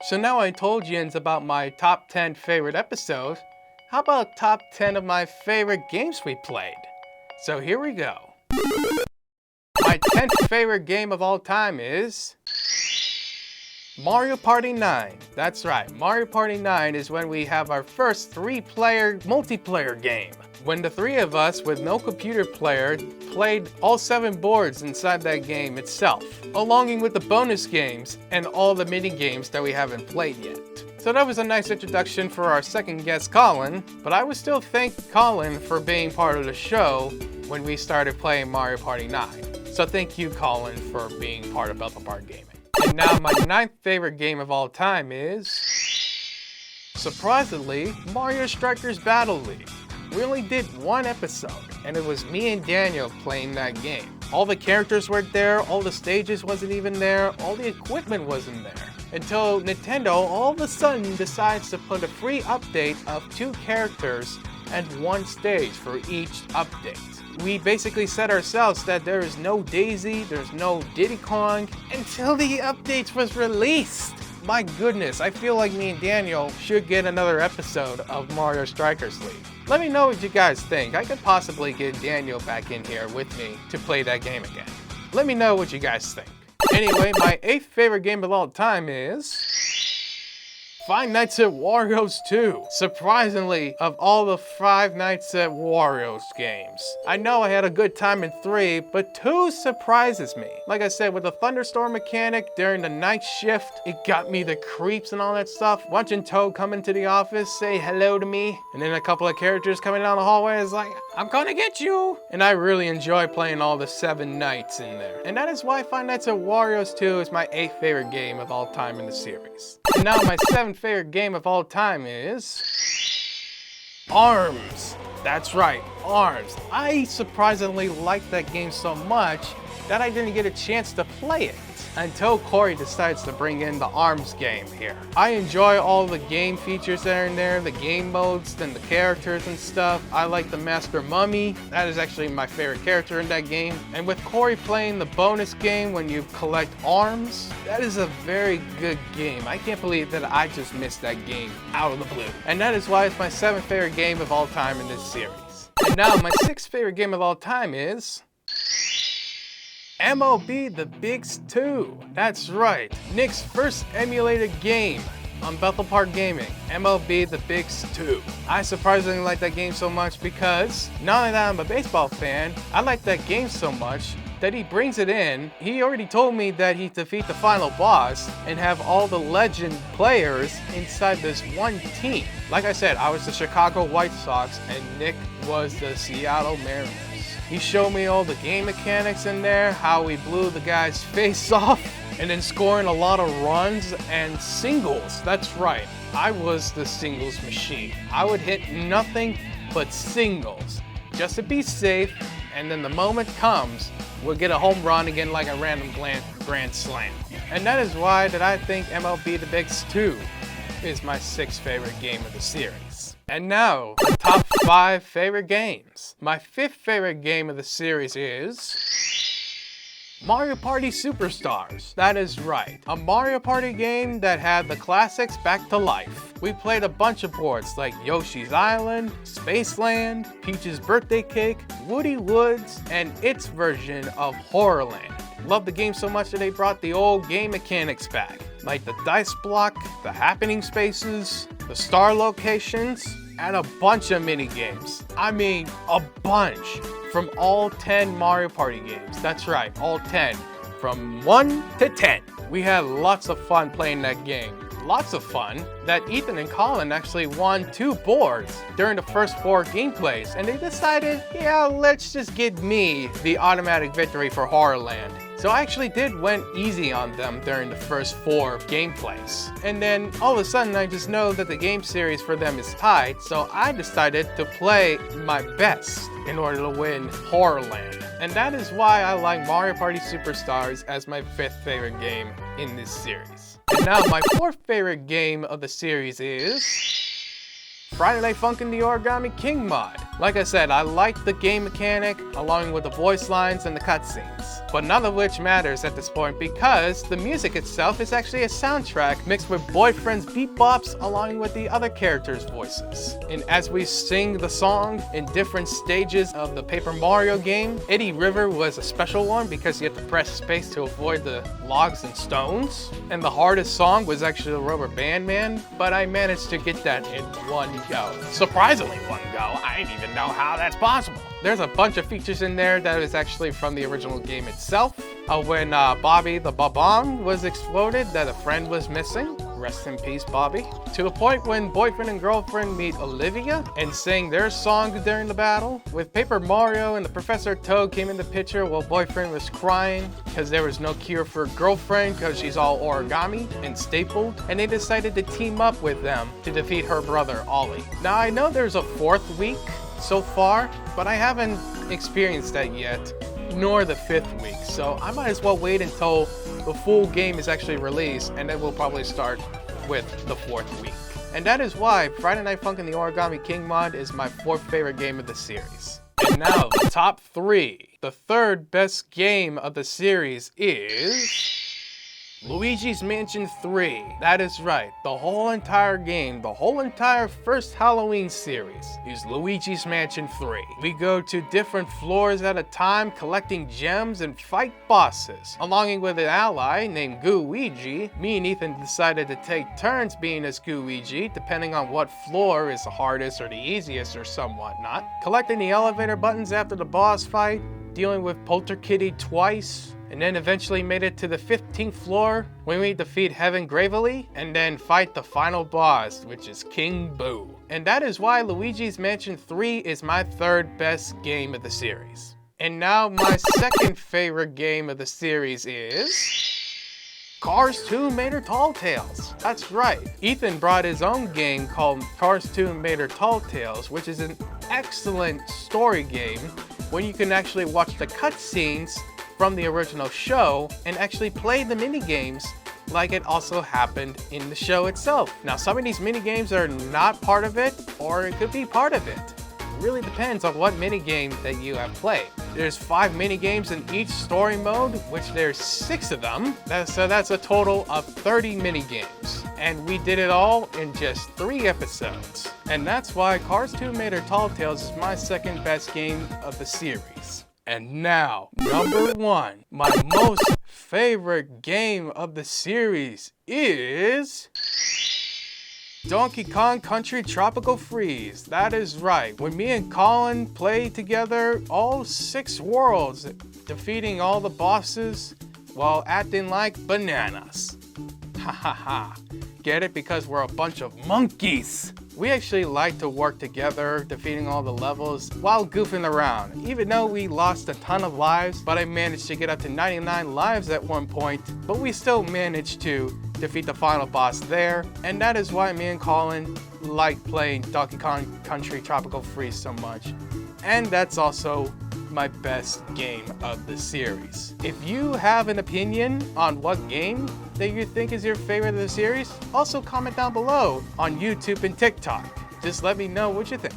So now I told yins about my top 10 favorite episodes, how about top 10 of my favorite games we played? So here we go. My 10th favorite game of all time is Mario Party 9. That's right, Mario Party 9 is when we have our first 3-player multiplayer game. When the 3 of us with no computer player played all 7 boards inside that game itself, along with the bonus games and all the mini games that we haven't played yet. So that was a nice introduction for our second guest, Colin, but I would still thank Colin for being part of the show when we started playing Mario Party 9. So thank you, Colin, for being part of Bethel Gaming. And now my 9th favorite game of all time is, surprisingly, Mario Strikers Battle League. We only did 1 episode, and it was me and Daniel playing that game. All the characters weren't there, all the stages wasn't even there, all the equipment wasn't there. Until Nintendo all of a sudden decides to put a free update of 2 characters and 1 stage for each update. We basically said ourselves that there is no Daisy, there's no Diddy Kong, until the updates was released. My goodness, I feel like me and Daniel should get another episode of Mario Strikers League. Let me know what you guys think. I could possibly get Daniel back in here with me to play that game again. Let me know what you guys think. Anyway, my 8th favorite game of all time is Five Nights at Wario's 2. Surprisingly, of all the Five Nights at Wario's games, I know I had a good time in 3, but 2 surprises me. Like I said, with the thunderstorm mechanic during the night shift, it got me the creeps and all that stuff. Watching Toad come into the office, say hello to me, and then a couple of characters coming down the hallway is like, I'm gonna get you! And I really enjoy playing all the 7 nights in there. And that is why Five Nights at Wario's 2 is my 8th favorite game of all time in the series. And now my 7th favorite game of all time is ARMS. That's right, ARMS. I surprisingly liked that game so much that I didn't get a chance to play it until Corey decides to bring in the ARMS game here. I enjoy all the game features that are in there, the game modes and the characters and stuff. I like the Master Mummy. That is actually my favorite character in that game. And with Corey playing the bonus game when you collect ARMS, that is a very good game. I can't believe that I just missed that game out of the blue. And that is why it's my 7th favorite game of all time in this series. And now my 6th favorite game of all time is MLB The Bigs 2. That's right, Nick's first emulated game on Bethel Gaming, MLB The Bigs 2. I surprisingly like that game so much because, not only that I'm a baseball fan, I like that game so much that he brings it in. He already told me that he defeat the final boss and have all the legend players inside this one team. Like I said, I was the Chicago White Sox and Nick was the Seattle Mariners. He showed me all the game mechanics in there, how we blew the guy's face off, and then scoring a lot of runs and singles. That's right, I was the singles machine. I would hit nothing but singles, just to be safe, and then the moment comes, we'll get a home run again like a random grand slam. And that is why that I think MLB The Bigs 2 is my 6th favorite game of the series. And now, the top 5 favorite games. My 5th favorite game of the series is Mario Party Superstars. That is right, a Mario Party game that had the classics back to life. We played a bunch of boards like Yoshi's Island, Spaceland, Peach's Birthday Cake, Woody Woods, and its version of Horrorland. Loved the game so much that they brought the old game mechanics back, like the dice block, the happening spaces, the star locations, and a bunch of mini games. I mean, a bunch from all 10 Mario Party games. That's right, all 10, from 1 to 10. We had lots of fun playing that game. Lots of fun that Ethan and Colin actually won 2 boards during the first 4 gameplays, and they decided, yeah, let's just give me the automatic victory for Horrorland. So I actually did went easy on them during the first 4 gameplays. And then all of a sudden I just know that the game series for them is tied, so I decided to play my best in order to win Horrorland. And that is why I like Mario Party Superstars as my 5th favorite game in this series. And now my 4th favorite game of the series is Friday Night Funkin' the Origami King mod. Like I said, I like the game mechanic along with the voice lines and the cutscenes, but none of which matters at this point because the music itself is actually a soundtrack mixed with Boyfriend's beatbops along with the other characters' voices. And as we sing the song in different stages of the Paper Mario game, Eddie River was a special one because you have to press space to avoid the logs and stones. And the hardest song was actually the Rubber Band Man, but I managed to get that in one go. Surprisingly one go. I didn't even know how that's possible. There's a bunch of features in there that is actually from the original game itself. When Bobby the Babong was exploded, that a friend was missing. Rest in peace, Bobby. To the point when boyfriend and girlfriend meet Olivia and sing their song during the battle. With Paper Mario and the Professor Toad came in the picture while boyfriend was crying because there was no cure for girlfriend because she's all origami and stapled. And they decided to team up with them to defeat her brother, Ollie. Now I know there's a 4th week so far, but I haven't experienced that yet, nor the 5th week. So I might as well wait until the full game is actually released, and then we'll probably start with the 4th week. And that is why Friday Night Funkin' the Origami King mod is my 4th favorite game of the series. And now, the top 3. The 3rd best game of the series is Luigi's Mansion 3. That is right, the whole entire game, the whole entire first Halloween series is Luigi's Mansion 3. We go to different floors at a time, collecting gems and fight bosses. Along with an ally named Gooigi, me and Ethan decided to take turns being as Gooigi, depending on what floor is the hardest or the easiest or somewhat not. Collecting the elevator buttons after the boss fight, dealing with Polterkitty twice, and then eventually made it to the 15th floor when we defeat Heaven Gravely and then fight the final boss, which is King Boo. And that is why Luigi's Mansion 3 is my 3rd best game of the series. And now my 2nd favorite game of the series is Cars 2 Mater Tall Tales. That's right. Ethan brought his own game called Cars 2 Mater Tall Tales, which is an excellent story game when you can actually watch the cutscenes from the original show and actually play the mini games like it also happened in the show itself. Now, some of these mini games are not part of it, or it could be part of it. It really depends on what mini game that you have played. There's 5 mini games in each story mode, which there's 6 of them. So that's a total of 30 mini games. And we did it all in just 3 episodes. And that's why Cars 2 Mater Tall Tales is my 2nd best game of the series. And now, number 1, my most favorite game of the series is Donkey Kong Country Tropical Freeze. That is right. When me and Colin played together all 6 worlds, defeating all the bosses while acting like bananas. Ha ha ha. Get it? Because we're a bunch of monkeys. We actually like to work together, defeating all the levels while goofing around. Even though we lost a ton of lives, but I managed to get up to 99 lives at one point, but we still managed to defeat the final boss there. And that is why me and Colin like playing Donkey Kong Country Tropical Freeze so much. And that's also my best game of the series. If you have an opinion on what game that you think is your favorite of the series, also comment down below on YouTube and TikTok. Just let me know what you think.